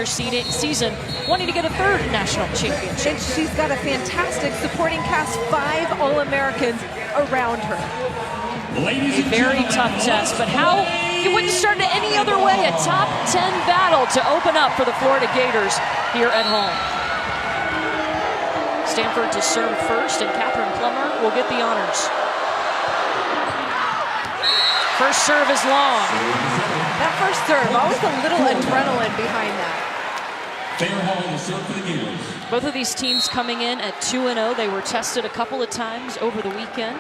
senior season, wanting to get a third national championship. And she's got a fantastic supporting cast, 5 All-Americans around her. A very tough test, but how you wouldn't start it any other way. A top 10 battle to open up for the Florida Gators here at home. Stanford to serve first, and Catherine Plummer will get the honors. First serve is long. That first serve, always a little adrenaline behind that. Both of these teams coming in at 2-0. They were tested a couple of times over the weekend.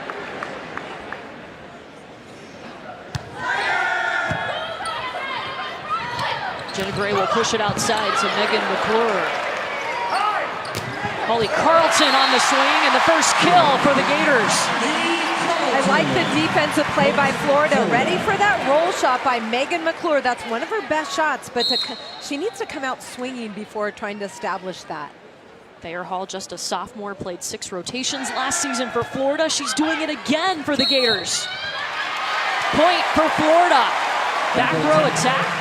Jenna Gray will push it outside to Megan McClure. Holly Carlton on the swing, and the first kill for the Gators. I like the defensive play by Florida. Ready for that roll shot by Megan McClure. That's one of her best shots, but she needs to come out swinging before trying to establish that. Thayer Hall, just a sophomore, played 6 rotations last season for Florida. She's doing it again for the Gators. Point for Florida. Back row attack.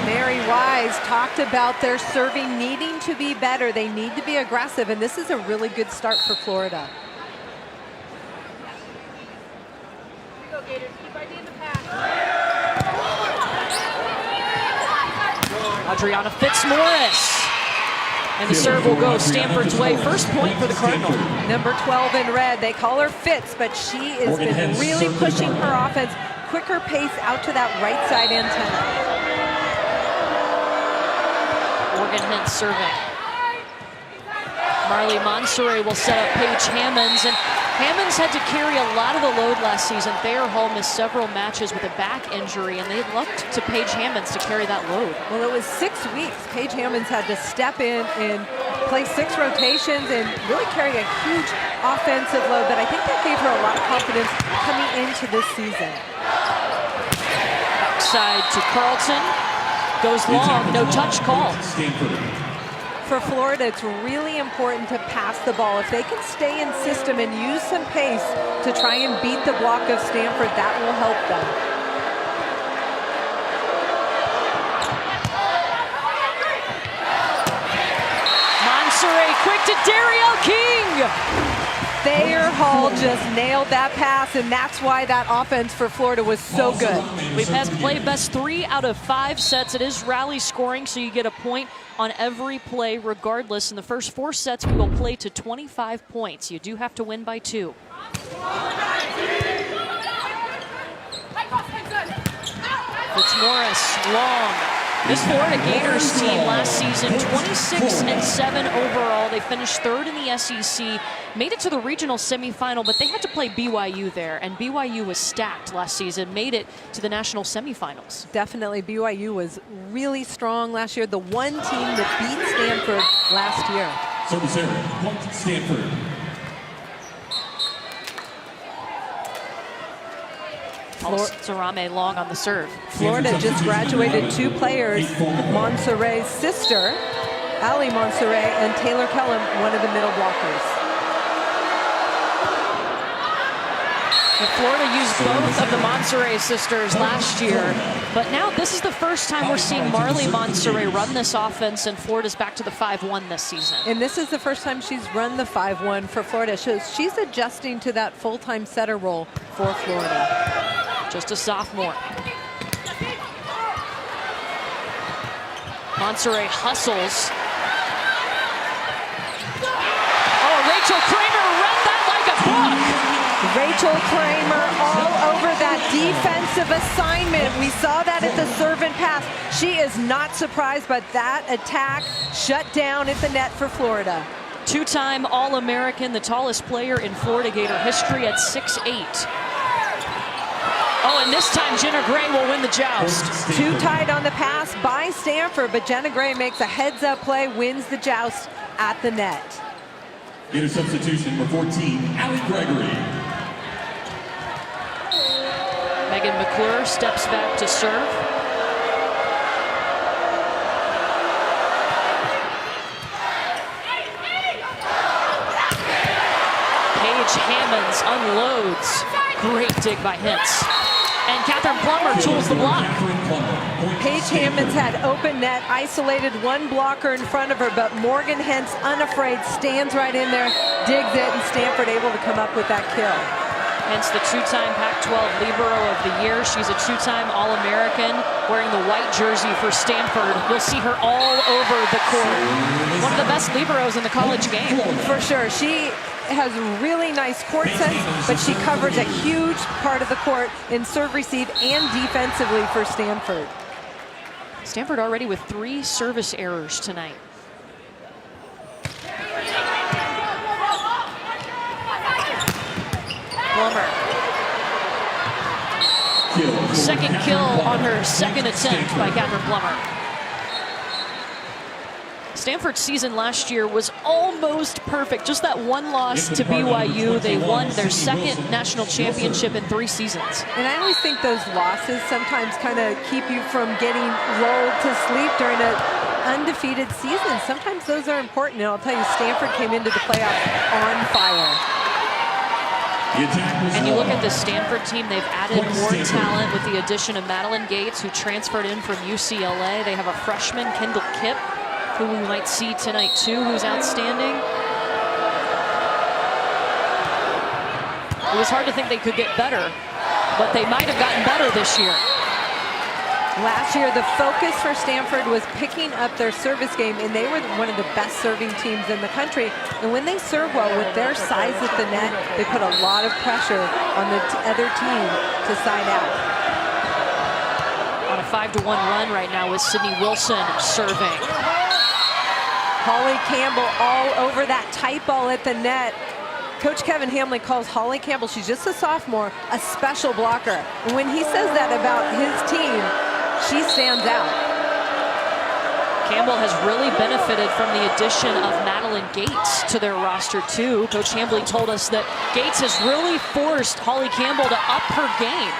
Mary Wise talked about their serving needing to be better. They need to be aggressive, and this is a really good start for Florida. Adriana Fitzmaurice. And the serve will go Stanford's way. First point for the Cardinal. Number 12 in red. They call her Fitz, but she has been really pushing her offense. Quicker pace out to that right side antenna. Morgan Hintz serving. Marley Monserrat will set up Paige Hammonds, and Hammonds had to carry a lot of the load last season. Thayer Hall missed several matches with a back injury, and they looked to Paige Hammonds to carry that load. Well, it was 6 weeks. Paige Hammonds had to step in and play 6 rotations and really carry a huge offensive load, but I think that gave her a lot of confidence coming into this season. Backside to Carlton. Goes long, no touch call. For Florida, it's really important to pass the ball. If they can stay in system and use some pace to try and beat the block of Stanford, that will help them. Monserrat quick to Daryl King. Thayer Hall just nailed that pass, and that's why that offense for Florida was so good. We've had play best 3 out of 5 sets. It is rally scoring, so you get a point on every play regardless. In the first 4 sets, we will play to 25 points. You do have to win by 2. Fitzmaurice, long. This Florida Gators team last season, 26-7 overall. They finished 3rd in the SEC, made it to the regional semifinal, but they had to play BYU there, and BYU was stacked last season, made it to the national semifinals. Definitely, BYU was really strong last year, the one team that beat Stanford last year. Service error, point Stanford. Sarame long on the serve. Florida just graduated 2 players, Monserrat's sister, Ali Monserrat, and Taylor Kellum, one of the middle blockers. Florida used both of the Monserrat sisters last year, but now this is the first time we're seeing Marley Monserrat run this offense, and Florida's back to the 5-1 this season. And this is the first time she's run the 5-1 for Florida. So she's adjusting to that full-time setter role for Florida. Just a sophomore. Monserrat hustles. Oh, Rachel Kramer read that like a book. Rachel Kramer all over that defensive assignment. We saw that at the serve and pass. She is not surprised, but that attack shut down at the net for Florida. 2-time All-American, the tallest player in Florida Gator history at 6'8". Oh, and this time Jenna Gray will win the joust. 2 tied on the pass by Stanford, but Jenna Gray makes a heads-up play, wins the joust at the net. Gator substitution, number 14, Allie Gregory. Megan McClure steps back to serve. Paige Hammonds unloads. Great dig by Hintz. And Catherine Plummer tools the block. Paige Hammonds had open net, isolated one blocker in front of her, but Morgan Hens, unafraid, stands right in there, digs it, and Stanford able to come up with that kill. Hence the two-time Pac-12 Libero of the Year. She's a two-time All-American wearing the white jersey for Stanford. You'll see her all over the court. One of the best Liberos in the college game. For sure. She has really nice court sense, but she covers a huge part of the court in serve receive and defensively for Stanford. Stanford already with 3 service errors tonight. Plummer. Second kill on her second attempt by Catherine Plummer. Stanford's season last year was almost perfect. Just that one loss to BYU. They won their second national championship in 3 seasons. And I always think those losses sometimes kind of keep you from getting lulled to sleep during an undefeated season. Sometimes those are important. And I'll tell you, Stanford came into the playoffs on fire. And you look at the Stanford team, they've added more talent with the addition of Madeline Gates, who transferred in from UCLA. They have a freshman, Kendall Kipp, who we might see tonight too, who's outstanding. It was hard to think they could get better, but they might have gotten better this year. Last year, the focus for Stanford was picking up their service game, and they were one of the best serving teams in the country. And when they serve well with their size at the net, they put a lot of pressure on the other team to side out. On a 5-1 run right now with Sydney Wilson serving. Holly Campbell all over that tight ball at the net. Coach Kevin Hamley calls Holly Campbell, she's just a sophomore, a special blocker. And when he says that about his team, she stands out. Campbell has really benefited from the addition of Madeline Gates to their roster too. Coach Hamley told us that Gates has really forced Holly Campbell to up her game.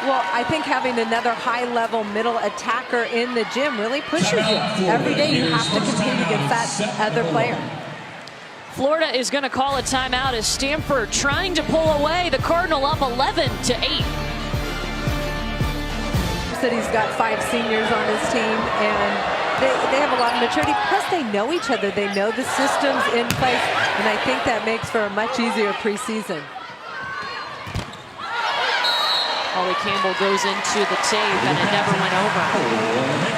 Well, I think having another high-level middle attacker in the gym really pushes you. Every day you have to compete against that other player. Florida is going to call a timeout as Stanford trying to pull away. The Cardinal up 11-8. He's got 5 seniors on his team, and they have a lot of maturity. Plus, they know each other. They know the systems in place, and I think that makes for a much easier preseason. Holly Campbell goes into the tape, and it never went over.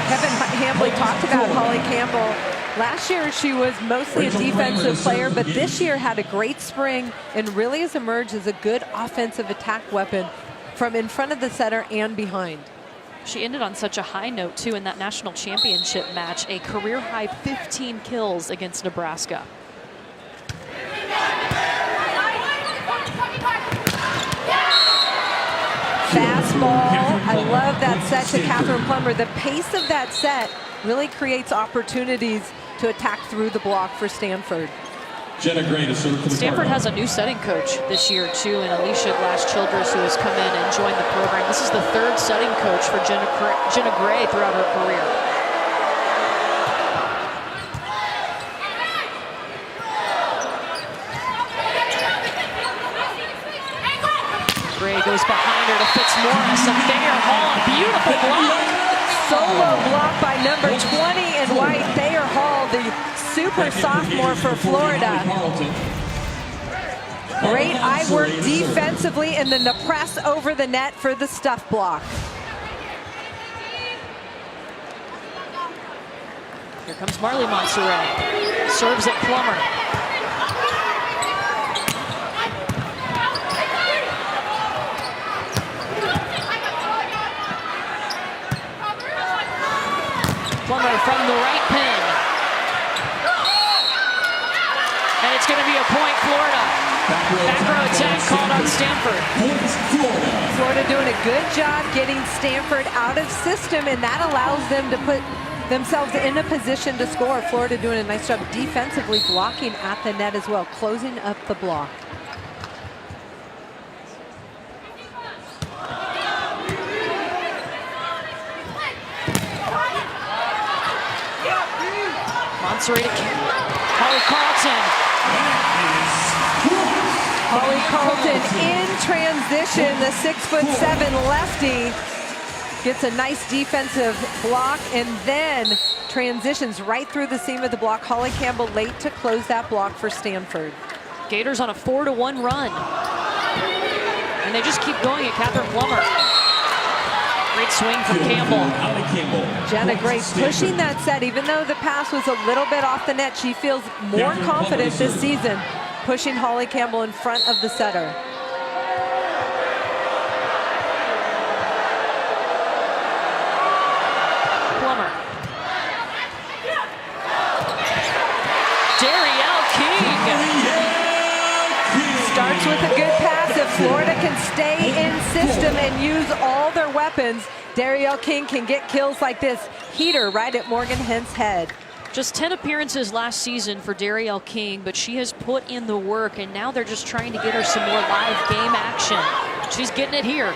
Kevin Hamley talked about Holly Campbell. Last year, she was mostly a defensive player, but this year had a great spring and really has emerged as a good offensive attack weapon from in front of the setter and behind. She ended on such a high note, too, in that national championship match. A career-high 15 kills against Nebraska. Fastball. I love that set to Catherine Plummer. The pace of that set really creates opportunities to attack through the block for Stanford. Stanford has a new setting coach this year, too, in Alicia Glass-Childress, who has come in and joined the program. This is the 3rd setting coach for Jenna Gray throughout her career. Gray goes behind her to Fitzmaurice, a Thayer Hall, a beautiful block. Solo block by number 20 in white, Thayer Hall, the super sophomore for Florida. Great eye work defensively, and then the press over the net for the stuff block. Here comes Marley Montserrat. Serves at Plummer. Plummer from the right pin. And it's going to be a point, Florida. Back row attack called on Stanford. Florida doing a good job getting Stanford out of system, and that allows them to put themselves in a position to score. Florida doing a nice job defensively blocking at the net as well, closing up the block. Montserrat to Holly Carlton. Holly Carlton in transition, the 6'7" lefty gets a nice defensive block and then transitions right through the seam of the block. Holly Campbell late to close that block for Stanford. Gators on a 4-1 run. And they just keep going at Catherine Plummer. Great swing from Campbell. Jenna Gray pushing that set, even though the pass was a little bit off the net. She feels more confident this season, pushing Holly Campbell in front of the setter. Plummer. Darielle King. Starts with a good pass. If Florida can stay in system and use all their weapons, Darielle King can get kills like this. Heater right at Morgan Hent's head. Just 10 appearances last season for Darielle King, but she has put in the work, and now they're just trying to get her some more live game action. She's getting it here.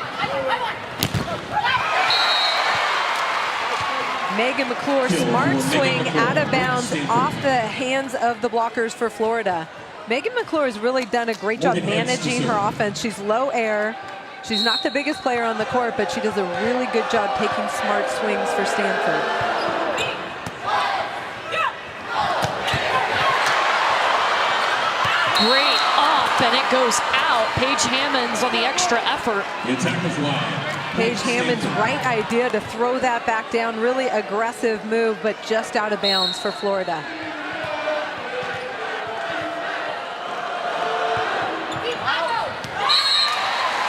Megan McClure, smart swing out of bounds off the hands of the blockers for Florida. Megan McClure has really done a great job managing her offense. She's low air. She's not the biggest player on the court, but she does a really good job taking smart swings for Stanford. Great up, and it goes out. Paige Hammonds on the extra effort. Paige Hammond's right idea to throw that back down. Really aggressive move, but just out of bounds for Florida.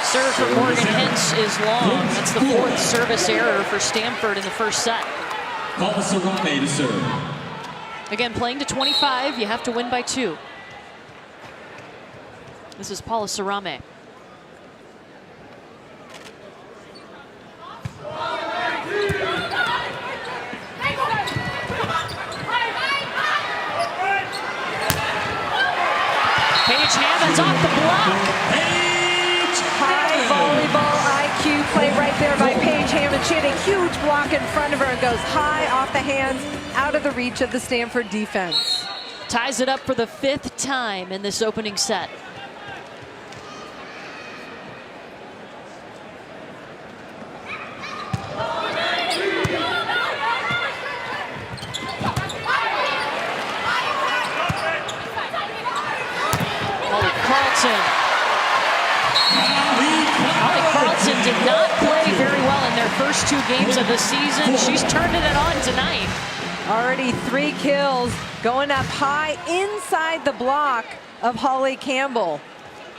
Serve for Morgan Hentz is long. That's the 4th service error for Stanford in the first set. FAMOSAS to serve. Again, playing to 25, you have to win by 2. This is Paula Sarame. Paige Hammonds off the block. High volleyball IQ play right there by Paige Hammond. She had a huge block in front of her and goes high off the hands, out of the reach of the Stanford defense. Ties it up for the 5th time in this opening set. Carlton did not play very well in their first 2 games of the season. She's turning it on tonight. Already 3 kills, going up high inside the block of Holly Campbell.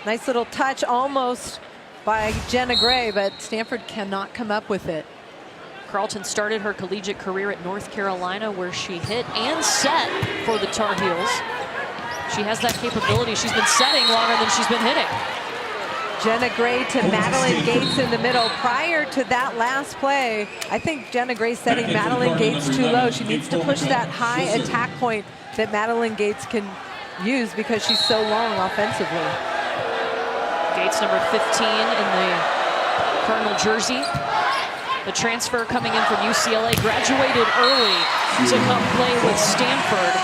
Nice little touch almost by Jenna Gray, but Stanford cannot come up with it. Carlton started her collegiate career at North Carolina, where she hit and set for the Tar Heels. She has that capability. She's been setting longer than she's been hitting. Jenna Gray to Madeline Gates in the middle. Prior to that last play, I think Jenna Gray setting Madeline Gates too low. She needs to push that high attack point that Madeline Gates can use because she's so long offensively. Gates, number 15 in the Colonel jersey. The transfer coming in from UCLA, graduated early to come play with Stanford.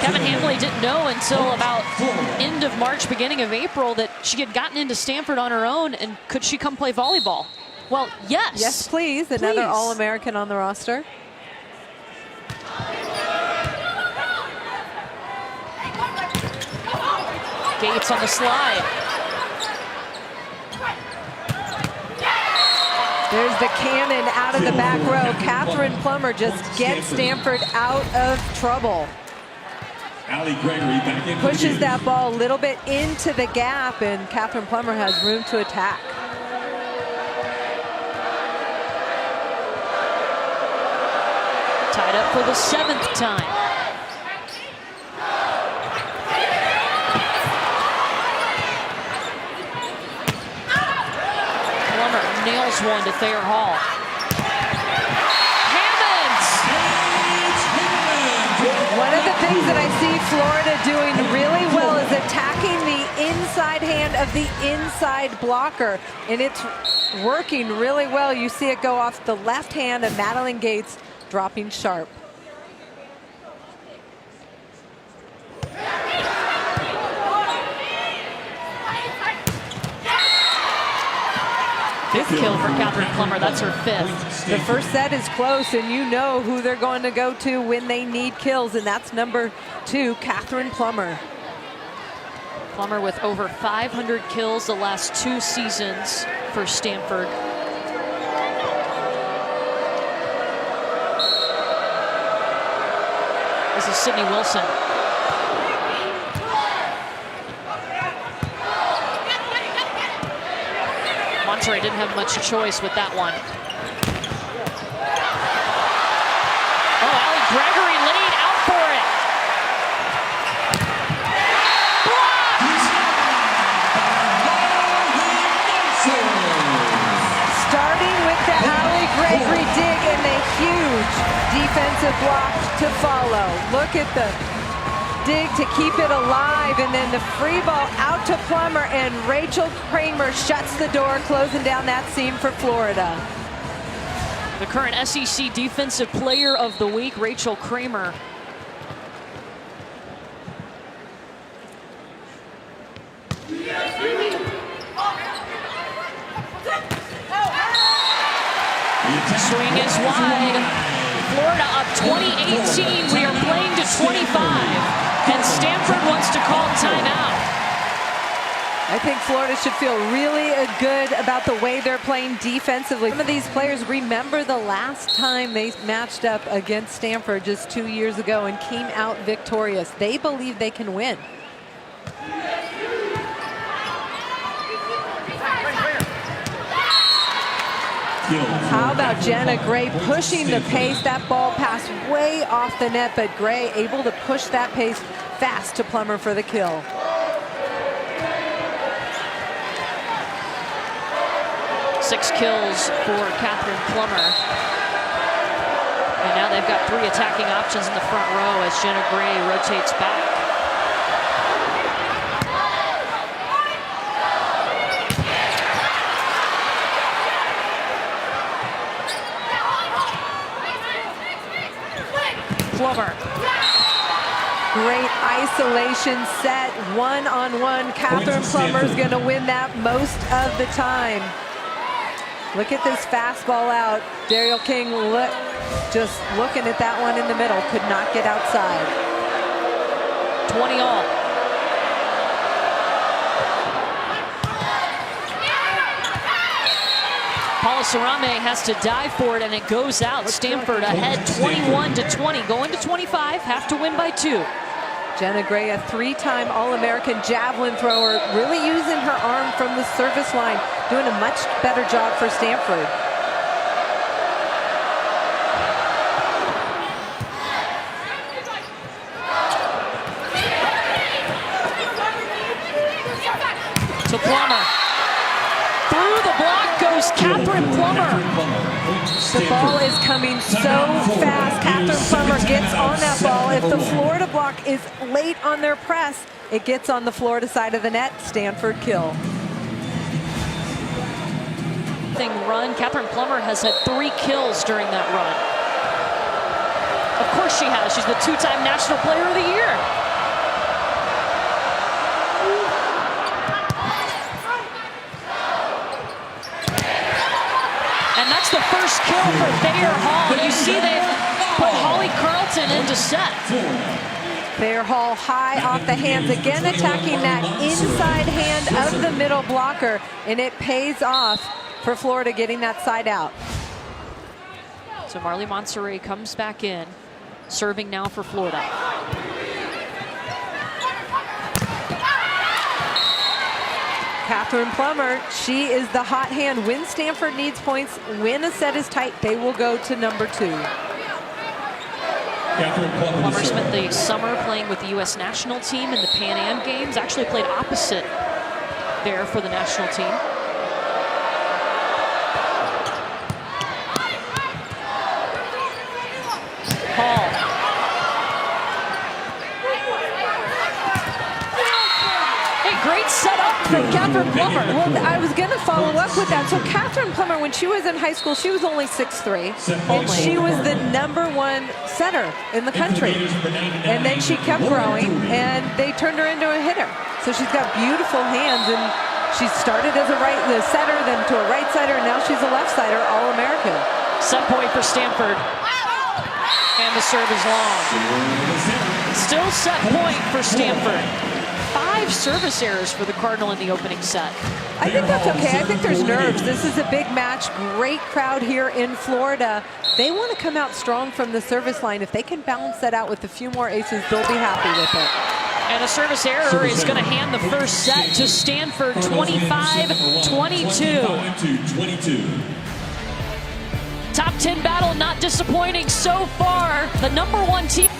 Kevin Hambley didn't know until about end of March, beginning of April, that she had gotten into Stanford on her own, and could she come play volleyball? Well, yes. Yes, please. Another All-American on the roster. Gates on the slide. There's the cannon out of the back row. Catherine Plummer just gets Stanford out of trouble. Pushes that ball a little bit into the gap, and Catherine Plummer has room to attack. Tied up for the 7th time. Plummer nails one to Thayer Hall. One of the things that I see Florida doing really well is attacking the inside hand of the inside blocker, and it's working really well. You see it go off the left hand of Madeline Gates, dropping sharp. Fifth kill for Catherine Plummer. That's her fifth. The first set is close, and you know who they're going to go to when they need kills, and that's number 2, Catherine Plummer. Plummer with over 500 kills the last 2 seasons for Stanford. This is Sydney Wilson. Monterey didn't have much choice with that one. Oh, Allie Gregory laid out for it. Starting with the Allie Gregory dig and a huge defensive block to follow. Look at the dig to keep it alive, and then the free ball out to Plummer, and Rachel Kramer shuts the door, closing down that seam for Florida. The current SEC Defensive Player of the Week, Rachel Kramer. Swing is wide. Florida up 20-18. We are playing to 25. And Stanford wants to call timeout. I think Florida should feel really good about the way they're playing defensively. Some of these players remember the last time they matched up against Stanford just 2 years ago and came out victorious. They believe they can win. How about Jenna Gray pushing the pace? That ball passed way off the net, but Gray able to push that pace fast to Plummer for the kill. Six kills for Catherine Plummer. And now they've got 3 attacking options in the front row as Jenna Gray rotates back. Plummer. Great isolation set, one-on-one. Catherine Plummer's going to win that most of the time. Look at this fastball out. Daryl King just looking at that one in the middle, could not get outside. 20 all. Paula Sarame has to dive for it, and it goes out. Stanford ahead 21-20, going to 25, have to win by 2. Jenna Gray, a 3-time All-American javelin thrower, really using her arm from the service line, doing a much better job for Stanford. To Plummer. Through the block goes Catherine Plummer. The ball is coming so fast. Catherine Plummer gets on that ball. If the Florida block is late on their press, it gets on the Florida side of the net. Stanford kill. Run. Catherine Plummer has had 3 kills during that run. Of course she has. She's the 2-time National Player of the Year. And that's the first kill for Thayer Hall. You see they've put Holly Carlton into set. Thayer Hall high off the hands, again attacking that inside hand of the middle blocker, and it pays off for Florida getting that side out. So Marley Monserrat comes back in, serving now for Florida. Catherine Plummer, she is the hot hand. When Stanford needs points, when a set is tight, they will go to number 2. Plummer spent the summer playing with the U.S. national team in the Pan Am Games. Actually played opposite there for the national team. Hall. Hey, great setup from Catherine Plummer. Well, I was going to follow up with that. So Catherine Plummer, when she was in high school, she was only 6'3", and she was the #1 setter in the country. And then she kept growing, and they turned her into a hitter. So she's got beautiful hands, and She started as the setter, then to a right sider, and now she's a left sider, All-American. Set point for Stanford. And the serve is long. Still set point for Stanford. 5 service errors for the Cardinal in the opening set. I think that's okay. I think there's nerves. This is a big match. Great crowd here in Florida. They want to come out strong from the service line. If they can balance that out with a few more aces, they'll be happy with it. And a service error is going to hand the first set to Stanford, 25-22. Top 10 battle, not disappointing so far. The #1 team.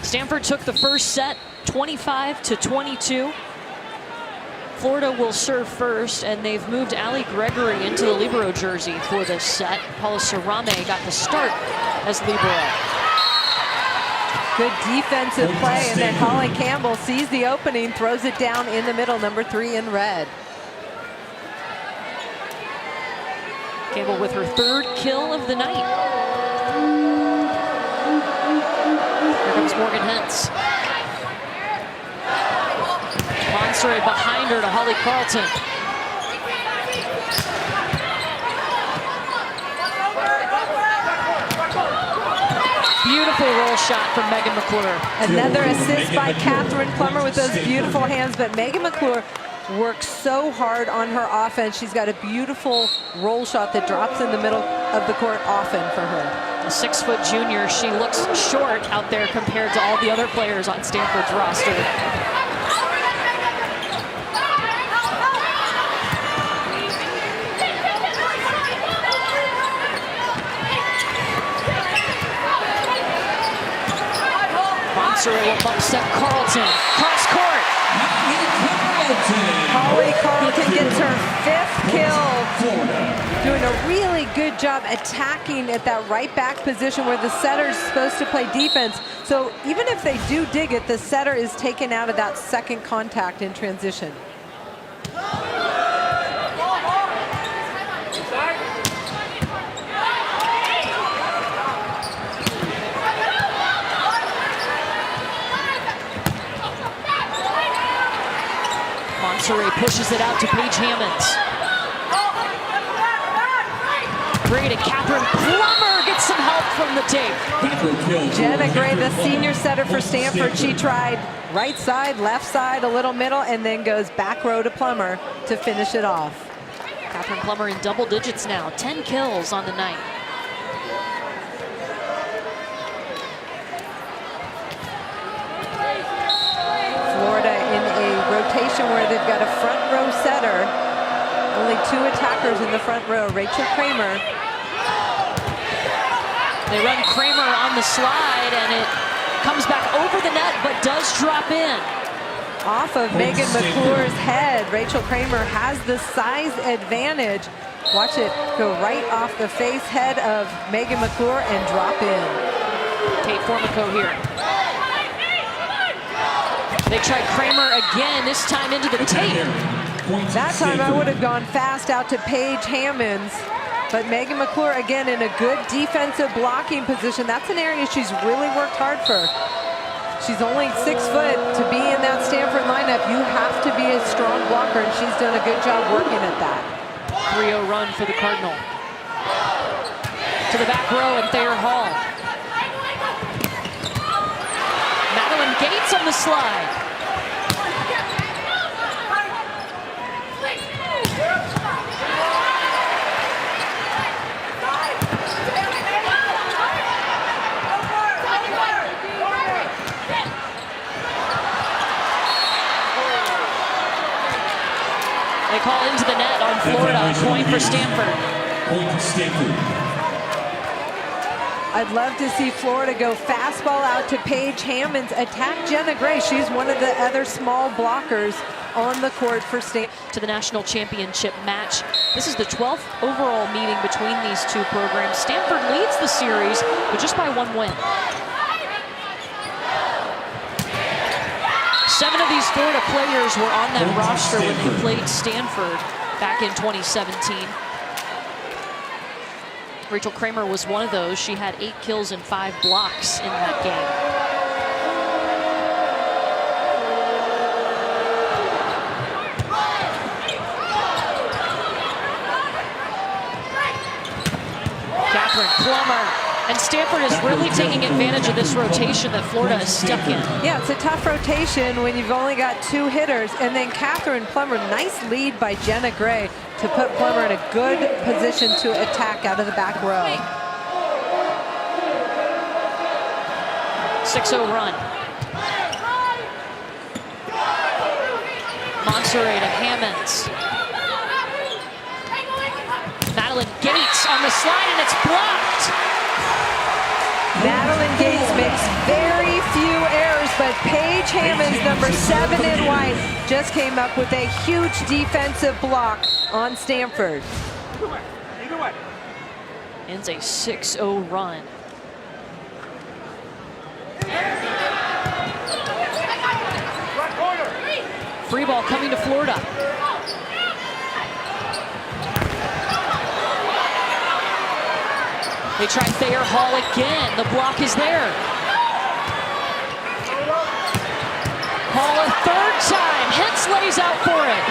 Stanford took the first set, 25-22. Florida will serve first, and they've moved Allie Gregory into the libero jersey for this set. Paula Sarame got the start as libero. Good defensive play, and then Holly Campbell sees the opening, throws it down in the middle, #3 in red. Campbell with her 3rd kill of the night. Here comes Morgan Hentz. Monserrat behind her to Holly Carlton. Beautiful roll shot from Megan McClure. Another assist by Catherine Plummer with those beautiful hands, but Megan McClure works so hard on her offense. She's got a beautiful roll shot that drops in the middle of the court often for her. A 6-foot junior, she looks short out there compared to all the other players on Stanford's roster. Monserrat will upset Carlton. Cross court. Holly Carlton gets her 5th kill. Doing a really good job attacking at that right back position where the setter is supposed to play defense. So even if they do dig it, the setter is taken out of that second contact in transition. Monserrat pushes it out to Paige Hammonds. Great, and Catherine Plummer gets some help from the tape. Jenna Gray, the senior setter for Stanford, she tried right side, left side, a little middle, and then goes back row to Plummer to finish it off. Catherine Plummer in double digits now, 10 kills on the night. Florida in a rotation where they've got a front row setter. Only 2 attackers in the front row. Rachel Kramer. They run Kramer on the slide, and it comes back over the net, but does drop in. Off of Megan McClure's head. Rachel Kramer has the size advantage. Watch it go right off the face head of Megan McClure and drop in. Kate Formico here. They try Kramer again, this time into the tape. That time I would have gone fast out to Paige Hammonds. But Megan McClure again in a good defensive blocking position. That's an area she's really worked hard for. She's only 6 foot. To be in that Stanford lineup, you have to be a strong blocker, and she's done a good job working at that. 3-0 run for the Cardinal. To the back row and Thayer Hall. Madeline Gates on the slide. They call into the net on Florida. Point for Stanford. Point for Stanford. I'd love to see Florida go fastball out to Paige Hammonds, attack Jenna Gray. She's one of the other small blockers on the court for Stanford. To the national championship match. This is the 12th overall meeting between these two programs. Stanford leads the series, but just by 1 win. 7 of these Florida players were on that roster when they played Stanford back in 2017. Rachel Kramer was one of those. She had 8 kills and 5 blocks in that game. Catherine Plummer. And Stanford is really taking advantage of this rotation that Florida is stuck in. Yeah, it's a tough rotation when you've only got 2 hitters. And then Catherine Plummer, nice lead by Jenna Gray to put Plummer in a good position to attack out of the back row. 6-0 run. Monserrat and Hammonds. Madeline Gates on the slide, and it's blocked. Madeline Gates makes very few errors, but Paige Hammonds, number 7 in white, just came up with a huge defensive block on Stanford. Either way. Ends a 6-0 run. Free ball coming to Florida. They try Thayer Hall again. The block is there. Hall a 3rd time. Hintz lays out for it.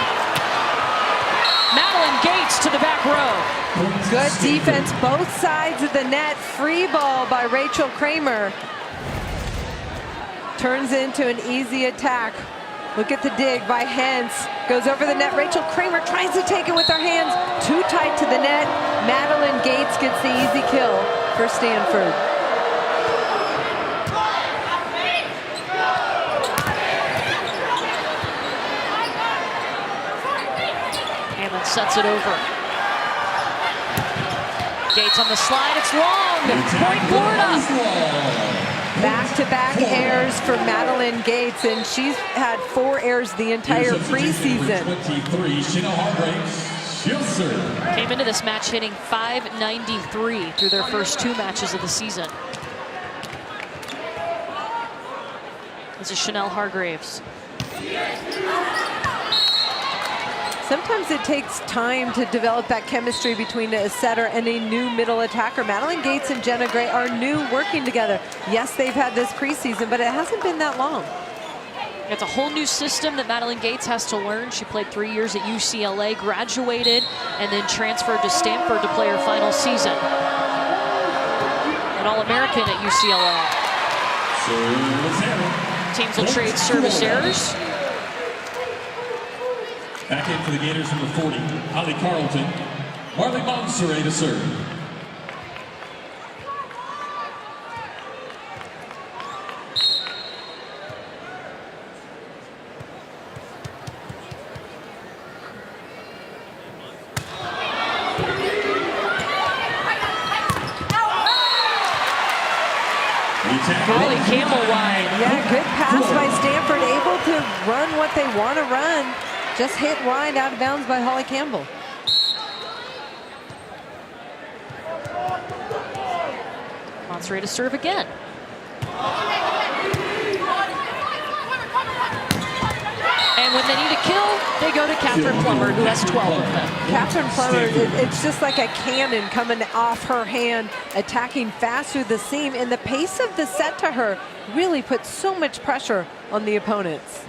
Madeline Gates to the back row. Good defense, both sides of the net. Free ball by Rachel Kramer. Turns into an easy attack. Look at the dig by Hintz. Goes over the net. Rachel Kramer tries to take it with her hands. Too tight to the net. Madeline Gates gets the easy kill for Stanford. Hammond sets it over. Gates on the slide. It's long. Point Florida. Back-to-back errors for Madeline Gates, and she's had 4 errors the entire preseason. 23, Chanel Hargraves. She'll serve. Came into this match hitting .593 through their first 2 matches of the season. This is Chanel Hargraves. Sometimes it takes time to develop that chemistry between a setter and a new middle attacker. Madeline Gates and Jenna Gray are new working together. Yes, they've had this preseason, but it hasn't been that long. It's a whole new system that Madeline Gates has to learn. She played 3 years at UCLA, graduated, and then transferred to Stanford to play her final season. An All-American at UCLA. Teams will trade service errors. Back in for the Gators, number 40, Holly Carlton. Marley Monserrat to serve. Holly Campbell wide. Yeah, good pass by Stanford, able to run what they want to run. Just hit wide out of bounds by Holly Campbell. Monserrat to serve again. And when they need a kill, they go to Catherine Plummer, who has 12 of them. Catherine Plummer, it's just like a cannon coming off her hand, attacking fast through the seam. And the pace of the set to her really puts so much pressure on the opponents.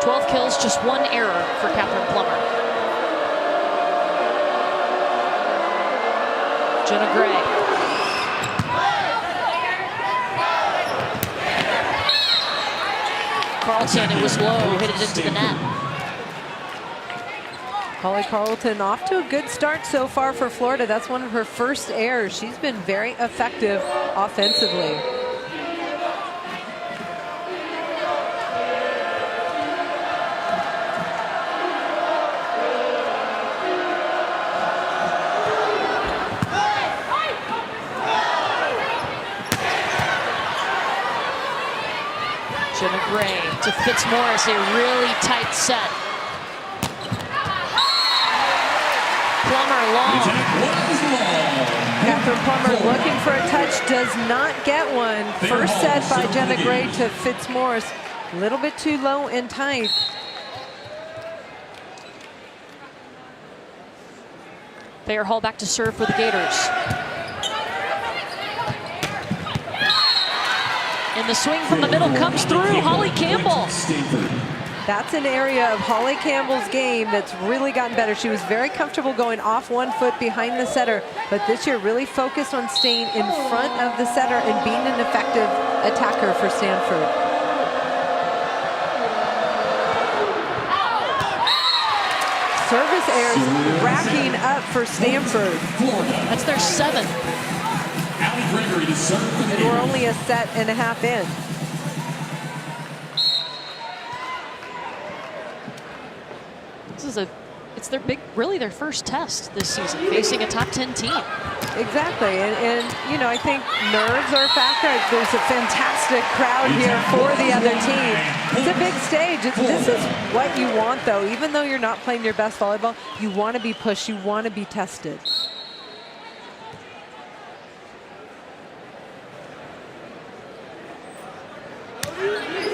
12 kills, just 1 error for Catherine Plummer. Jenna Gray. Carlton, it was low, hit it into the net. Holly Carlton off to a good start so far for Florida. That's one of her first errors. She's been very effective offensively. Jenna Gray to Fitzmaurice, a really tight set. Plummer long. Catherine Plummer looking for a touch, does not get one. First set by Jenna Gray to Fitzmaurice. A little bit too low and tight. Thayer Hall back to serve for the Gators. And the swing from the middle comes through. Holly Campbell. That's an area of Holly Campbell's game that's really gotten better. She was very comfortable going off one foot behind the setter, but this year really focused on staying in front of the setter and being an effective attacker for Stanford. Service errors racking up for Stanford. That's their 7th. And we're only a set and a half in. It's their really their first test this season, facing a top 10 team. Exactly, and you know, I think nerves are a factor. There's a fantastic crowd here for the other team. It's a big stage. This is what you want, though. Even though you're not playing your best volleyball, you want to be pushed, you want to be tested.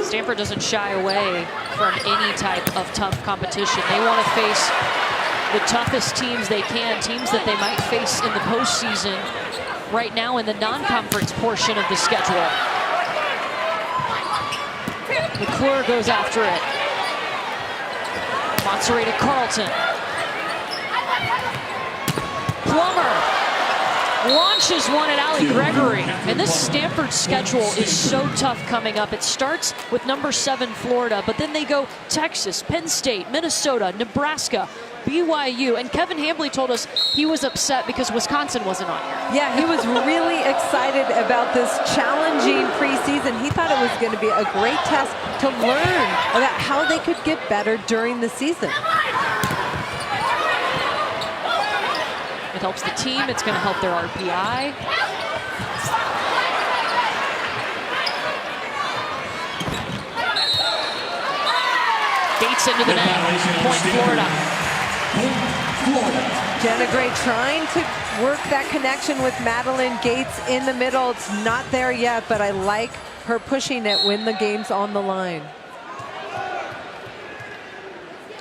Stanford doesn't shy away from any type of tough competition. They want to face the toughest teams they can, teams that they might face in the postseason right now in the non-conference portion of the schedule. McClure goes after it. Monterey to Carlton. Plummer launches one at Allie Gregory. And this Stanford schedule is so tough coming up. It starts with number 7 Florida, but then they go Texas, Penn State, Minnesota, Nebraska, BYU. And Kevin Hambley told us he was upset because Wisconsin wasn't on here. Yeah, he was really excited about this challenging preseason. He thought it was going to be a great test to learn about how they could get better during the season. It helps the team. It's going to help their RPI. Gates into the net. Point Florida. Jenna Gray trying to work that connection with Madeline Gates in the middle. It's not there yet, but I like her pushing it when the game's on the line.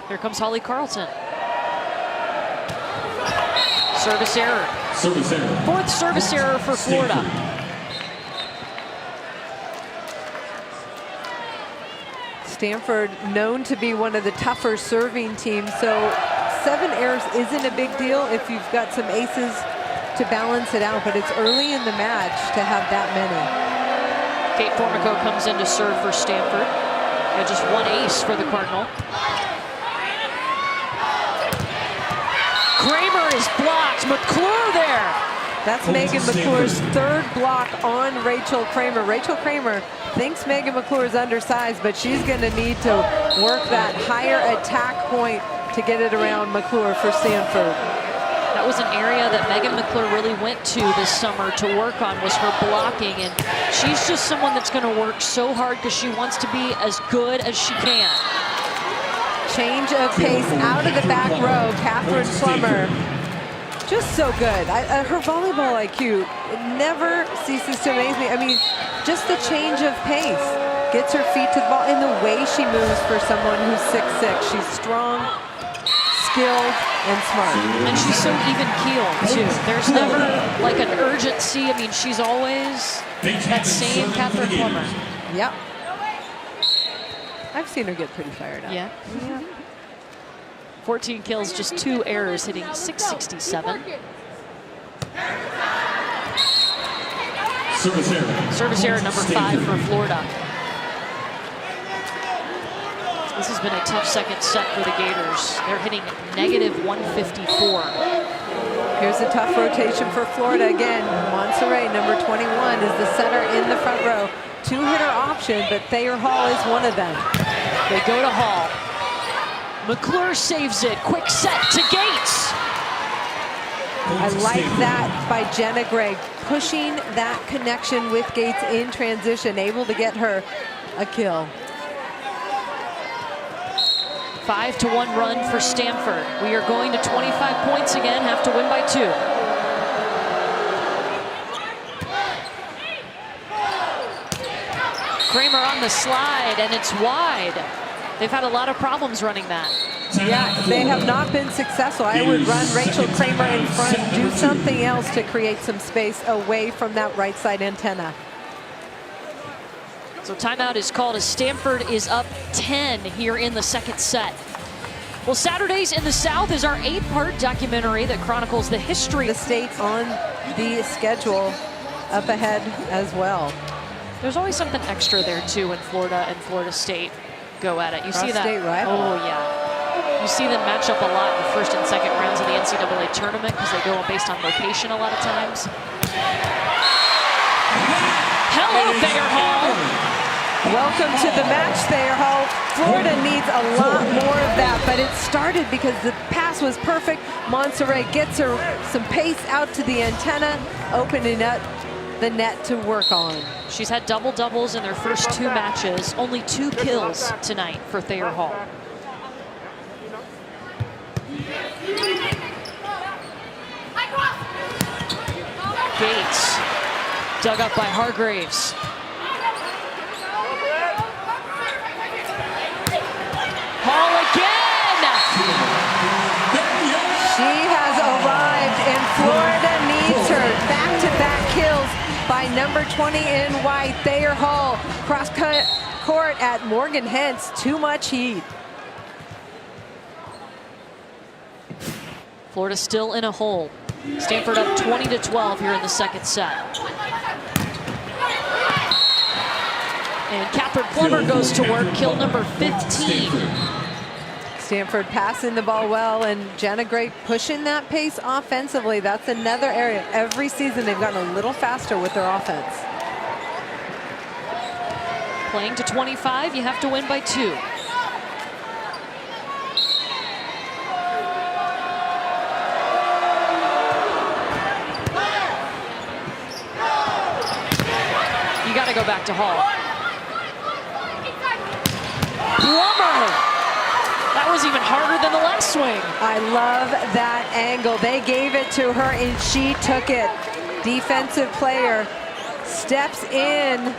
Here comes Holly Carlton. Service error. Service error. 4th service error for Florida. Stanford known to be one of the tougher serving teams, so 7 errors isn't a big deal if you've got some aces to balance it out, but it's early in the match to have that many. Kate Formico comes in to serve for Stanford. Got just 1 ace for the Cardinal. Kramer is blocked. McClure there. That's Megan McClure's 3rd block on Rachel Kramer. Rachel Kramer thinks Megan McClure is undersized, but she's going to need to work that higher attack point to get it around McClure for Stanford. That was an area that Megan McClure really went to this summer to work on, was her blocking. And she's just someone that's going to work so hard because she wants to be as good as she can. Change of pace out of the back row. Catherine Plummer, just so good. Her volleyball IQ, it never ceases to amaze me. I mean, just the change of pace gets her feet to the ball, and the way she moves for someone who's 6'6". She's strong, skilled, and smart. And she's so even-keeled, too. There's never like an urgency. I mean, she's always that same Catherine Plummer. Yep. I've seen her get pretty fired up. Yeah. 14 kills, just 2 errors, hitting .667. Service error. Service error number 5 for Florida. This has been a tough second set for the Gators. They're hitting -154. Here's a tough rotation for Florida again. Monserrat, number 21, is the setter in the front row. 2-hitter option, but Thayer Hall is one of them. They go to Hall. McClure saves it. Quick set to Gates. I like that by Jenna Gray, pushing that connection with Gates in transition, able to get her a kill. 5-1 run for Stanford. We are going to 25 points again, have to win by 2. Kramer on the slide, and it's wide. They've had a lot of problems running that. Yeah, they have not been successful. I would run Rachel Kramer in front, do something else to create some space away from that right side antenna. So timeout is called as Stanford is up 10 here in the second set. Well, Saturdays in the South is our 8-part documentary that chronicles the history. The state on the schedule up ahead as well. There's always something extra there too when Florida and Florida State go at it. You see that? Cross-state rival. Oh yeah. You see them match up a lot in the first and second rounds of the NCAA tournament because they go based on location a lot of times. Hello, Thayer Hall. Welcome to the match, Thayer Hall. Florida needs a lot more of that, but it started because the pass was perfect. Monserrat gets her some pace out to the antenna, opening up the net to work on. She's had double-doubles in their first 2 matches. Only 2 kills tonight for Thayer Hall. Gates dug up by Hargraves. Hall again! She has arrived and Florida needs her. Back-to-back kills by number 20 in white, Thayer Hall. Cross court at Morgan Hentz, too much heat. Florida still in a hole. Stanford up 20-12 here in the second set. And Catherine Plummer goes to work, kill number 15. Stanford passing the ball well, and Jenna Gray pushing that pace offensively. That's another area. Every season they've gotten a little faster with their offense. Playing to 25, you have to win by 2. You got to go back to Hall. Plummer! That was even harder than the last swing. I love that angle. They gave it to her and she took it. Defensive player steps in,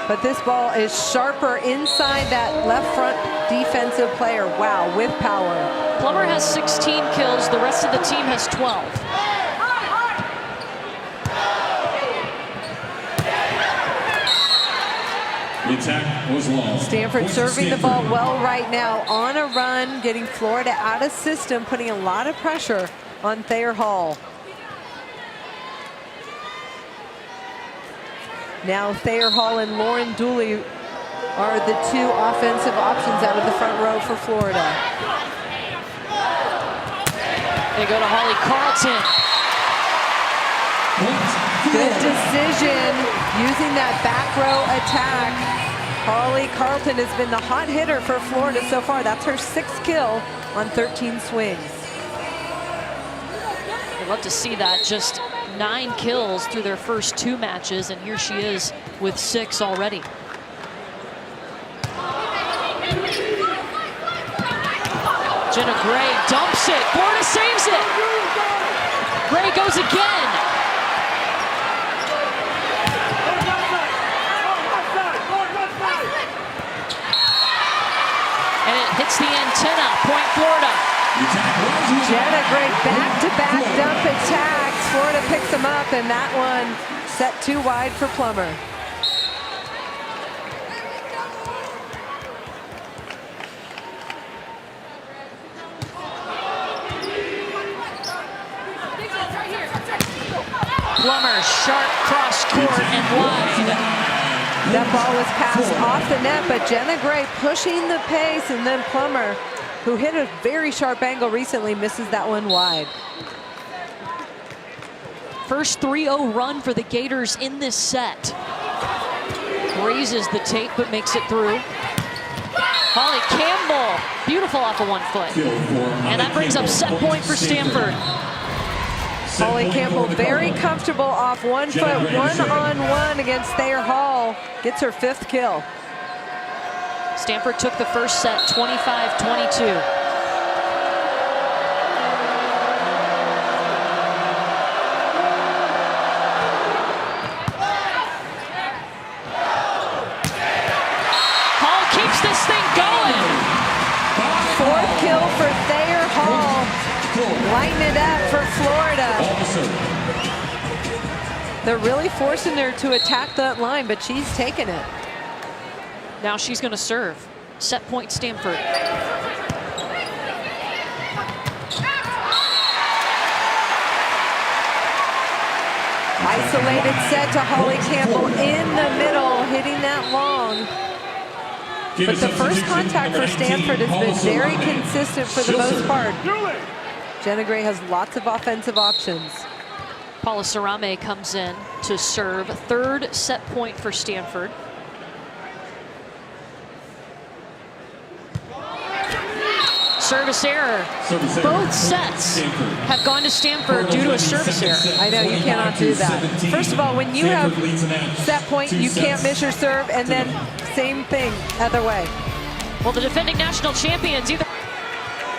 but this ball is sharper inside that left front defensive player. Wow, with power. Plummer has 16 kills. The rest of the team has 12. The attack was lost. Stanford serving the ball well right now, on a run, getting Florida out of system, putting a lot of pressure on Thayer Hall. Now Thayer Hall and Lauren Dooley are the 2 offensive options out of the front row for Florida. They go to Holly Carlton. Good decision using that back row attack. Holly Carlton has been the hot hitter for Florida so far. That's her 6th kill on 13 swings. I'd love to see that. Just 9 kills through their first 2 matches, and here she is with 6 already. Jenna Gray dumps it. Florida saves it. Gray goes again. And it hits the antenna. Point Florida. Jenna Gray back-to-back dump attacks. Florida picks them up, and that one set too wide for Plummer. Plummer, sharp cross court and wide. That ball was passed off the net, but Jenna Gray pushing the pace, and then Plummer, who hit a very sharp angle recently, misses that one wide. First 3-0 run for the Gators in this set. Raises the tape, but makes it through. Holly Campbell, beautiful off of 1 foot. And that brings up set point for Stanford. Holly Campbell very comfortable off 1 foot, 1-on-1 against Thayer Hall. Gets her 5th kill. Stanford took the first set 25-22. Hall keeps this thing going. 4th kill for Thayer Hall. Lighten it up for Florida. They're really forcing her to attack that line, but she's taken it. Now she's going to serve. Set point Stanford. Isolated set to Holly Campbell in the middle, hitting that long. But the first contact for Stanford has been very consistent for the most part. Jenna Gray has lots of offensive options. Paula Sarame comes in to serve. Third set point for Stanford. Service error. Both sets have gone to Stanford due to a service error. I know, you cannot do that. First of all, when you have set point, you can't miss your serve, and then same thing other way. Well, the defending national champions,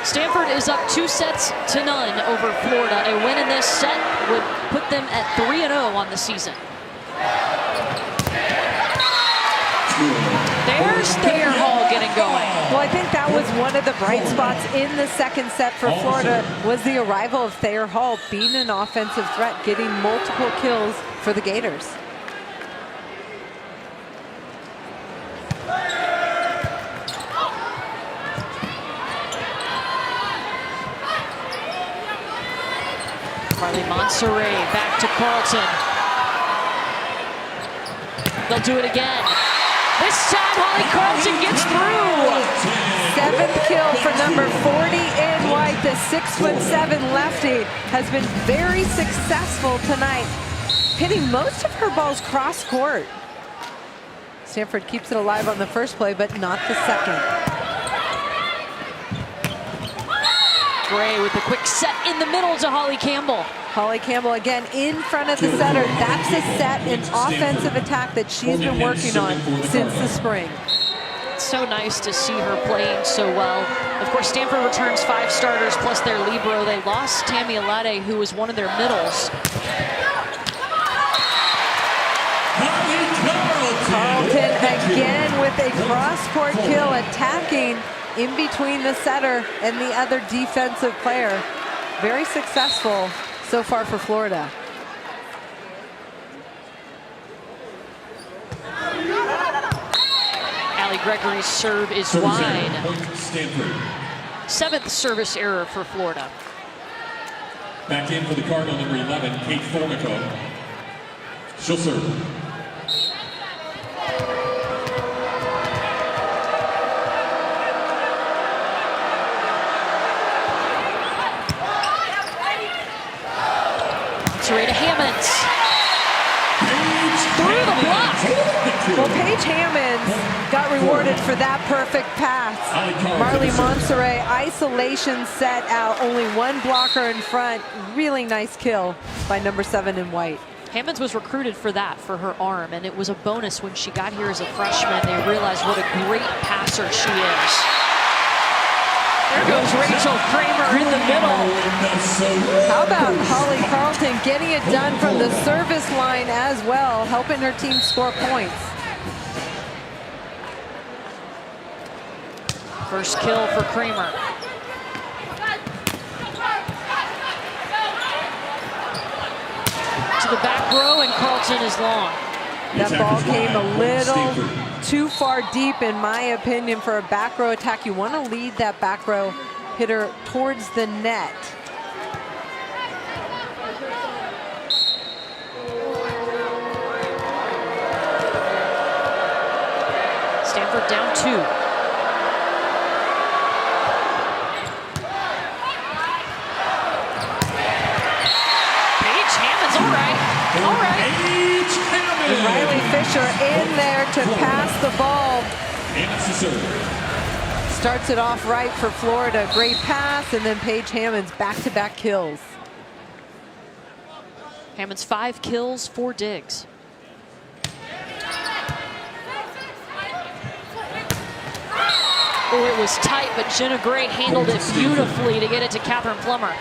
Stanford is up 2-0 over Florida. A win in this set would put them at 3-0 on the season. There's Thayer Hall getting going. Well, I think that was one of the bright spots in the second set for Florida, was the arrival of Thayer Hall being an offensive threat, getting multiple kills for the Gators. Carly Monserrat back to Carlton. They'll do it again. This time, Holly Carlton gets through. 7th kill for number 40 in white. The 6'7" lefty has been very successful tonight, hitting most of her balls cross court. Stanford keeps it alive on the first play, but not the second. Gray with a quick set in the middle to Holly Campbell. Holly Campbell again in front of the setter. That's a set and offensive attack that she's been working on since the spring. It's so nice to see her playing so well. Of course, Stanford returns 5 starters plus their libero. They lost Tammy Alade, who was one of their middles. Carlton again with a cross-court kill, attacking in between the setter and the other defensive player. Very successful so far for Florida. Allie Gregory's serve is wide. 7th service error for Florida. Back in for the Cardinal, number 11, Kate Formico. She'll serve. Serena Hammonds through the block. Well, Paige Hammonds got rewarded for that perfect pass. Marley Monserrat, isolation set out, only one blocker in front. Really nice kill by number 7 in white. Hammonds was recruited for that, for her arm, and it was a bonus when she got here as a freshman. They realized what a great passer she is. There goes Rachel Kramer in the middle. How about Holly Carlton getting it done from the service line as well, helping her team score points. First kill for Kramer. To the back row, and Carlton is long. That ball came a little too far deep, in my opinion, for a back row attack. You want to lead that back row hitter towards the net. Stanford down 2. Paige Hammonds, all right. And Riley Fisher in there to pass the ball. Starts it off right for Florida. Great pass, and then Paige Hammonds back-to-back kills. Hammonds 5 kills, 4 digs. Oh, it was tight, but Jenna Gray handled it beautifully to get it to Catherine Plummer.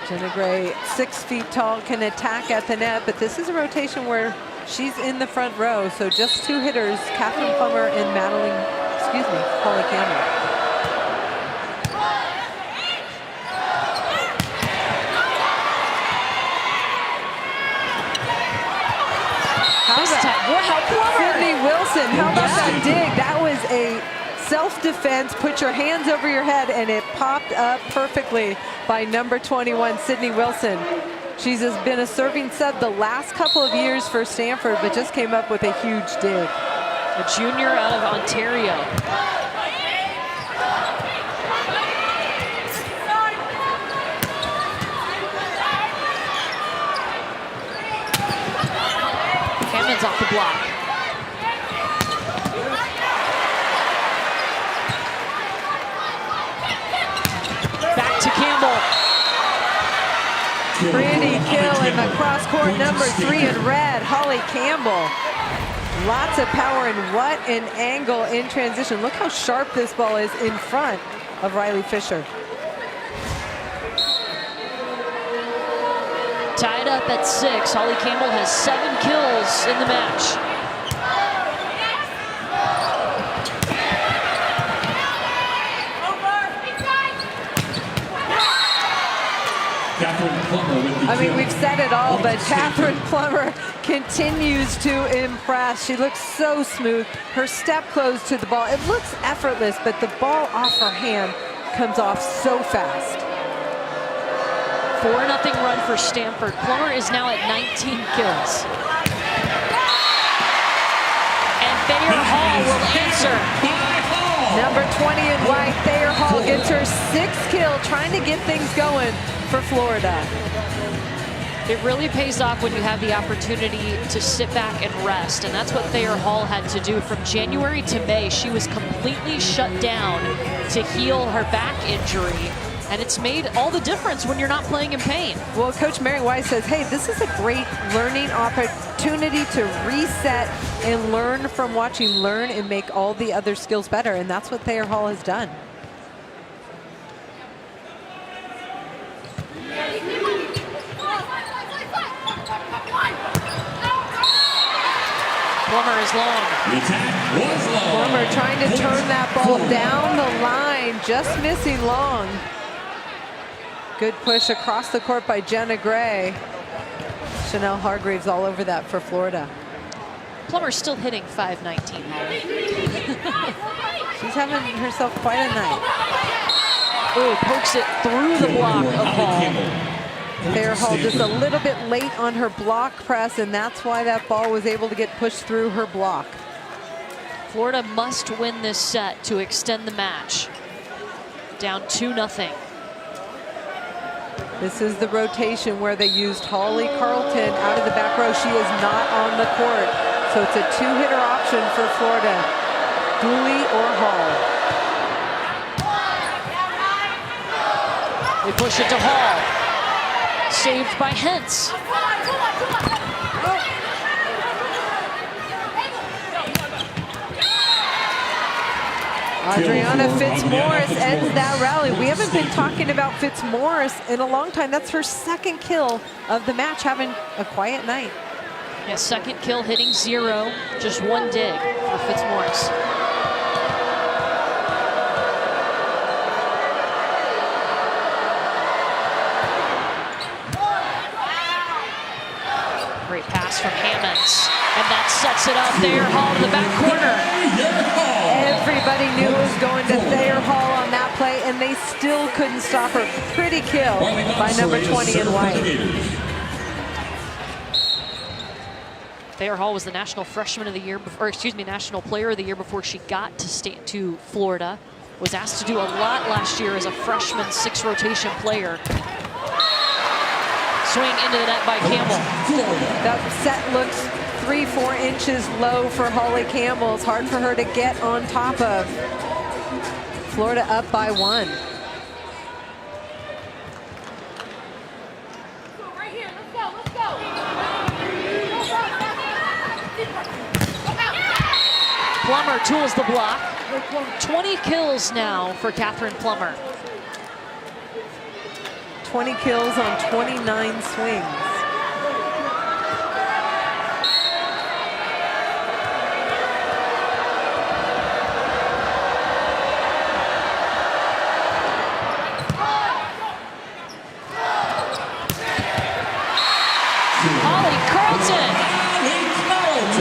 Jenna Gray, 6 feet tall, can attack at the net, but this is a rotation where she's in the front row, so just 2 hitters, Catherine Plummer and Holly Campbell. time. Wow, Plummer! Sydney Wilson, how about that dig? That was a self-defense, put your hands over your head, and it popped up perfectly by number 21, Sydney Wilson. She's been a serving sub the last couple of years for Stanford, but just came up with a huge dig. A junior out of Ontario. Hammond's off the block. Back to Campbell. Pretty kill in the cross court, number 3 in red, Holly Campbell. Lots of power, and what an angle in transition. Look how sharp this ball is in front of Riley Fisher. Tied up at 6. Holly Campbell has 7 kills in the match. I mean, we've said it all, but Catherine Plummer continues to impress. She looks so smooth. Her step close to the ball, it looks effortless, but the ball off her hand comes off so fast. 4-0 run for Stanford. Plummer is now at 19 kills. And Thayer Hall will answer. Number 20 in white, Thayer Hall gets her 6th kill, trying to get things going for Florida. It really pays off when you have the opportunity to sit back and rest, and that's what Thayer Hall had to do from January to May. She was completely shut down to heal her back injury, and it's made all the difference when you're not playing in pain. Well, Coach Mary Weiss says, hey, this is a great learning opportunity to reset and learn from watching, learn and make all the other skills better, and that's what Thayer Hall has done. Plummer is long. Plummer trying to turn that ball down the line, just missing long. Good push across the court by Jenna Gray. Chanel Hargreaves all over that for Florida. Plummer's still hitting .519. She's having herself quite a night. Ooh, pokes it through the block of Hall. Thayer Hall just a little bit late on her block press, and that's why that ball was able to get pushed through her block. Florida must win this set to extend the match. Down 2-0. This is the rotation where they used Holly Carlton out of the back row. She is not on the court, so it's a 2-hitter option for Florida. Dooley or Hall. They push it to Hall. Saved by Hentz. Adriana Fitzmaurice ends that rally. We haven't been talking about Fitzmaurice in a long time. That's her 2nd kill of the match, having a quiet night. Yeah, 2nd kill, hitting 0. Just 1 dig for Fitzmaurice. Great pass from Hammonds, and that sets it up. Thayer Hall to the back corner. Everybody knew it was going to Thayer Hall on that play, and they still couldn't stop her. Pretty kill by number 20 in white. Thayer Hall was the National Freshman of the Year, National Player of the Year before she got to Florida. Was asked to do a lot last year as a freshman 6 rotation player. Swing into the net by Campbell. That set looks 3-4 inches low for Holly Campbell. It's hard for her to get on top of. Florida up by 1. Plummer tools the block. 20 kills now for Catherine Plummer. 20 kills on 29 swings.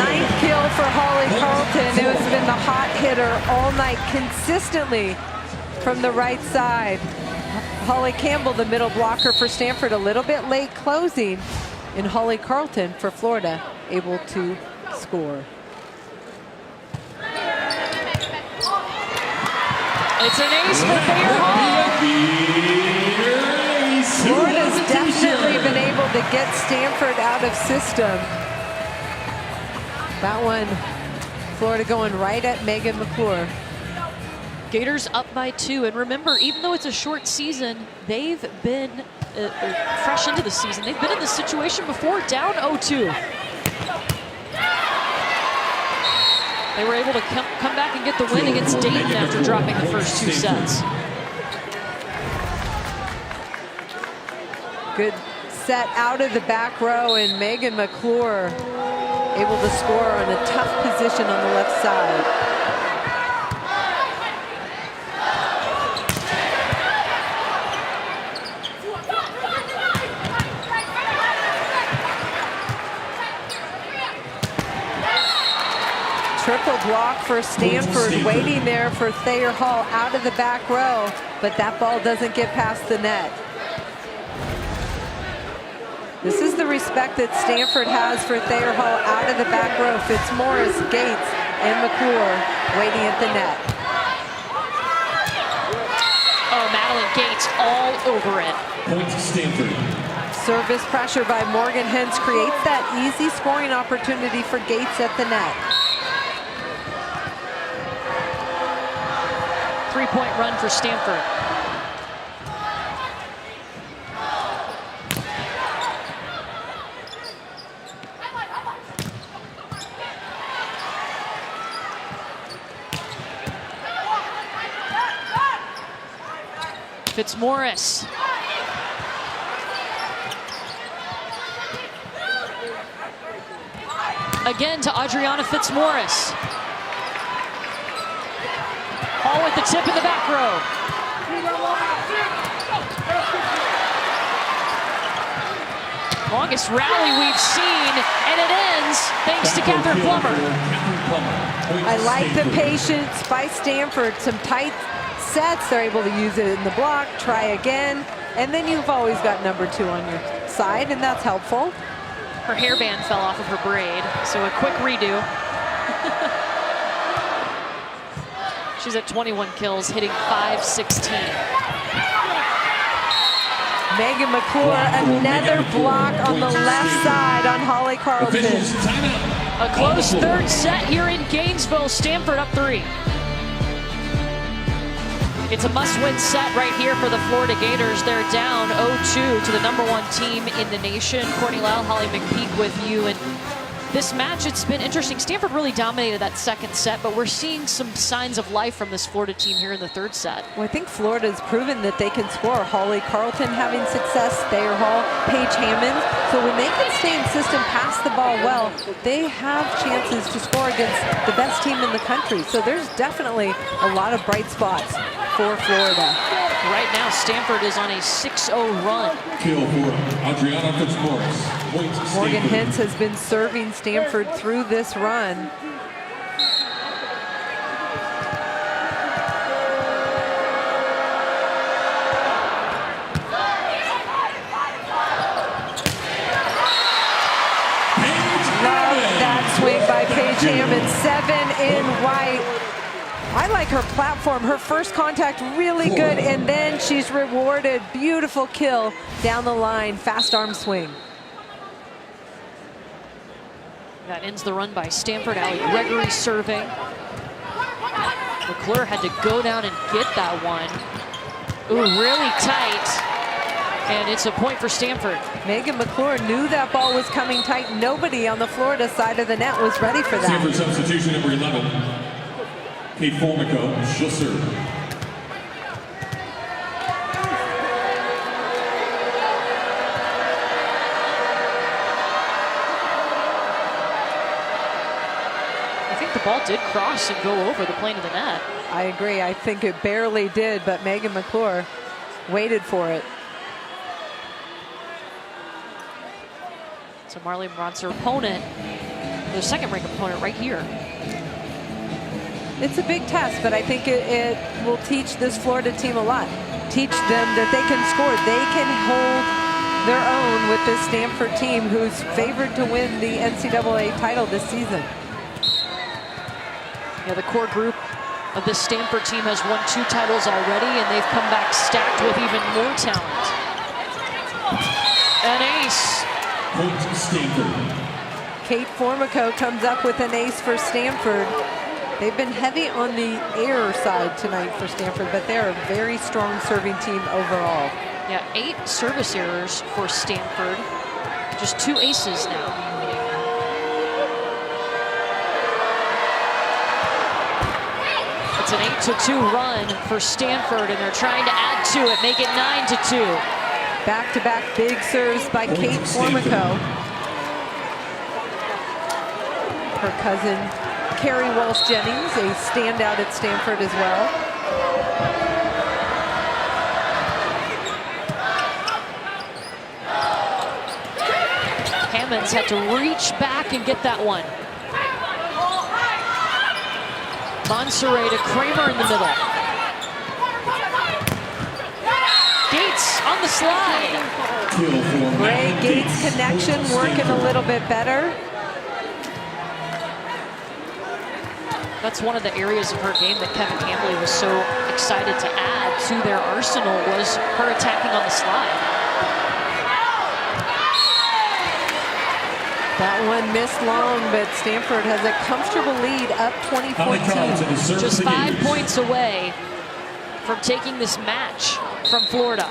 9th kill for Holly Carlton, who has been the hot hitter all night consistently from the right side. Holly Campbell, the middle blocker for Stanford, a little bit late closing, and Holly Carlton for Florida able to score. It's an ace for Thayer Hall. Florida's definitely been able to get Stanford out of system. That one, Florida going right at Megan McClure. Gators up by 2, and remember, even though it's a short season, they've been fresh into the season. They've been in this situation before, down 0-2. They were able to come back and get the win against Dayton after dropping the first 2 sets. Good set out of the back row, and Megan McClure able to score on a tough position on the left side. Triple block for Stanford, waiting there for Thayer Hall out of the back row, but that ball doesn't get past the net. This is the respect that Stanford has for Thayer Hall out of the back row. Fitzmaurice, Gates, and McClure waiting at the net. Oh, Madeline Gates all over it. Point to Stanford. Service pressure by Morgan Hens creates that easy scoring opportunity for Gates at the net. 3-point run for Stanford. Fitzmaurice. Again to Adriana Fitzmaurice. Hall with the tip in the back row. Longest rally we've seen, and it ends thanks to Catherine Plummer. I like the patience by Stanford. Some tight sets, they're able to use it in the block, try again, and then you've always got number 2 on your side, and that's helpful. Her hairband fell off of her braid, so a quick redo. She's at 21 kills, hitting .516. Megan McClure, another block on the left side on Holly Carlton. A close third set here in Gainesville. Stanford up 3. It's a must-win set right here for the Florida Gators. They're down 0-2 to the #1 team in the nation. Courtney Lau, Holly McPeak with you. And this match, it's been interesting. Stanford really dominated that second set, but we're seeing some signs of life from this Florida team here in the third set. Well, I think Florida's proven that they can score. Holly Carlton having success, Thayer Hall, Paige Hammond. So when they can stay in system, pass the ball well, they have chances to score against the best team in the country. So there's definitely a lot of bright spots for Florida. Right now, Stanford is on a 6-0 run. Kill for Adriana Fitzmaurice. Point to Morgan Stanford. Hens has been serving Stanford through this run. Love that swing by Paige Hammond. 7 in white. I like her platform. Her first contact really good, and then she's rewarded. Beautiful kill down the line. Fast arm swing. That ends the run by Stanford. Allie Gregory serving. McClure had to go down and get that one. Ooh, really tight. And it's a point for Stanford. Megan McClure knew that ball was coming tight. Nobody on the Florida side of the net was ready for that. Stanford substitution number 11. Kate Formico, she'll serve. I think the ball did cross and go over the plane of the net. I agree. I think it barely did, but Megan McClure waited for it. So Marley Bronzer, opponent, the second-ranked opponent right here. It's a big test, but I think it will teach this Florida team a lot. Teach them that they can score. They can hold their own with this Stanford team, who's favored to win the NCAA title this season. Yeah, the core group of this Stanford team has won 2 titles already, and they've come back stacked with even more talent. An ace. Point to Stanford. Kate Formico comes up with an ace for Stanford. They've been heavy on the air side tonight for Stanford, but they're a very strong serving team overall. Yeah, 8 service errors for Stanford. Just 2 aces now. It's an 8-2 run for Stanford, and they're trying to add to it, make it 9-2. Back-to-back big serves by Kate Formico. Her cousin, Carrie Walsh-Jennings, a standout at Stanford as well. Hammonds had to reach back and get that one. Monserrat to Kramer in the middle. Gates on the slide. Gray Gates connection working a little bit better. That's one of the areas of her game that Kevin Hambley was so excited to add to their arsenal, was her attacking on the slide. That one missed long, but Stanford has a comfortable lead, up 20-14. Just 5 points away from taking this match from Florida.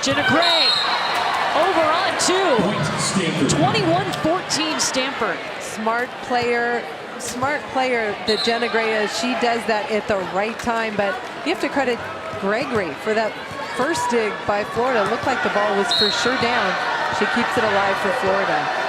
Jenna Gray over on 2. 21-14 Stanford. Smart player, the Jenna Gray is. She does that at the right time, but you have to credit Gregory for that first dig by Florida. Looked like the ball was for sure down. She keeps it alive for Florida.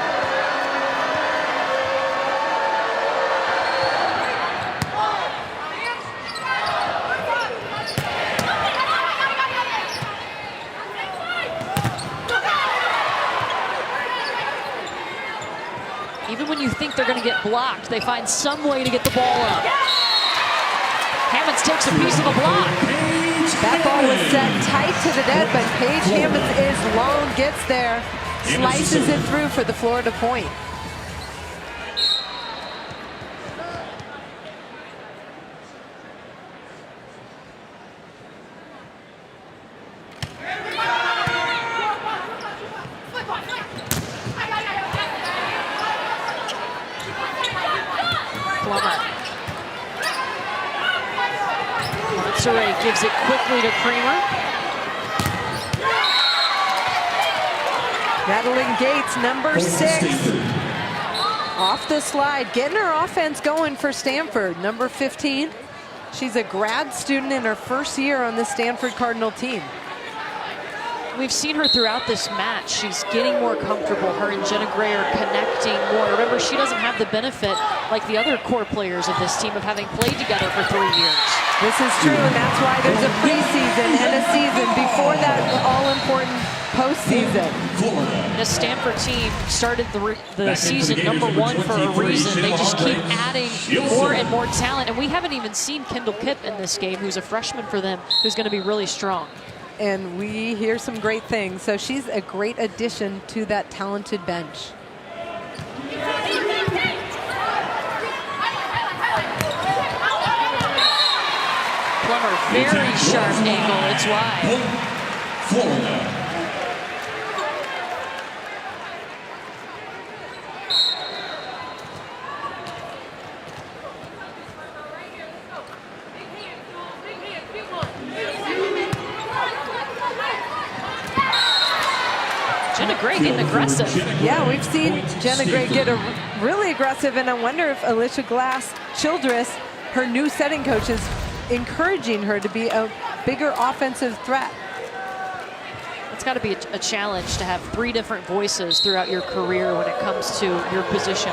Even when you think they're going to get blocked, they find some way to get the ball up. Hammonds takes a piece of a block. That ball was set tight to the net, but Paige Hammonds is long, gets there, slices it through for the Florida point. Monserrat gives it quickly to Kramer. Madeline Gates, number 6. Off the slide, getting her offense going for Stanford. Number 15. She's a grad student in her first year on the Stanford Cardinal team. We've seen her throughout this match. She's getting more comfortable. Her and Jenna Gray are connecting more. Remember, she doesn't have the benefit, like the other core players of this team, of having played together for 3 years. This is true, and that's why there's a preseason and a season before that all-important postseason. The Stanford team started the season #1 for a reason. They just keep adding more and more talent, and we haven't even seen Kendall Kipp in this game, who's a freshman for them, who's going to be really strong. And we hear some great things. So she's a great addition to that talented bench. Plummer, very sharp angle. It's wide. Florida. Jenna Gray getting aggressive. Yeah, we've seen Jenna Gray get really aggressive, and I wonder if Alicia Glass-Childress, her new setting coach, is encouraging her to be a bigger offensive threat. It's got to be a challenge to have 3 different voices throughout your career when it comes to your position.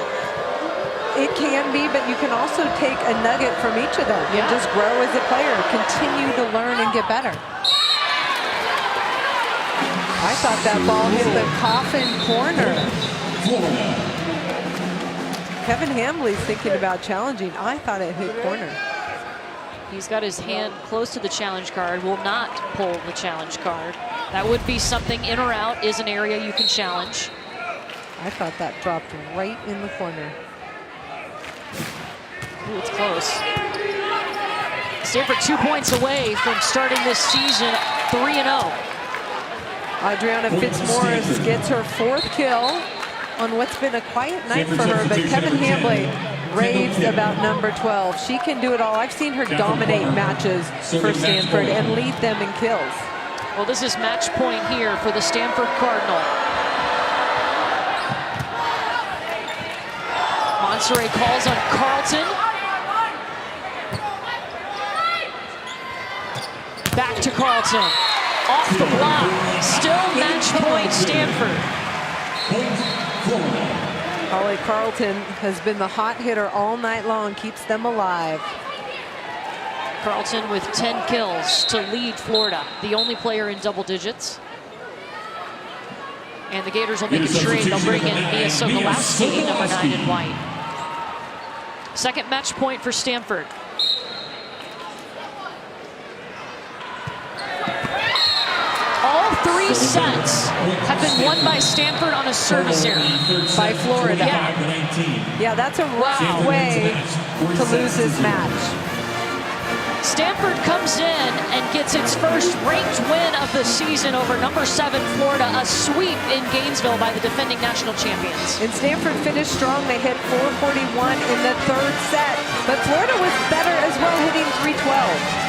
It can be, but you can also take a nugget from each of them and just grow as a player, continue to learn and get better. I thought that ball hit the coffin corner. Kevin Hambley's thinking about challenging. I thought it hit corner. He's got his hand close to the challenge card, will not pull the challenge card. That would be something. In or out is an area you can challenge. I thought that dropped right in the corner. Ooh, it's close. Stanford 2 points away from starting this season 3-0. Adriana Fitzmaurice gets her 4th kill on what's been a quiet night for her, but Kevin Hambley raves about number 12. She can do it all. I've seen her dominate matches for Stanford and lead them in kills. Well, this is match point here for the Stanford Cardinal. Monserrat calls on Carlton. Back to Carlton. Off the block. Still match point Stanford. Holly Carlton has been the hot hitter all night long, keeps them alive. Carlton with 10 kills to lead Florida, the only player in double digits. And the Gators will make a trade. They'll bring in Mia Sokolowski, number 9 in white. Second match point for Stanford. All 3 sets have been won by Stanford on a service error. By Florida. Yeah, that's a rough way to lose this match. Stanford comes in and gets its first ranked win of the season over number 7 Florida, a sweep in Gainesville by the defending national champions. And Stanford finished strong. They hit 441 in the 3rd set, but Florida was better as well, hitting 312.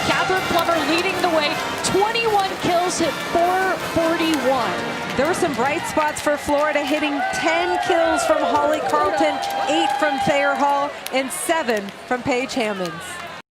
Catherine Plummer leading the way, 21 kills, hit 441. There were some bright spots for Florida, hitting 10 kills from Holly Carlton, 8 from Thayer Hall, and 7 from Paige Hammonds.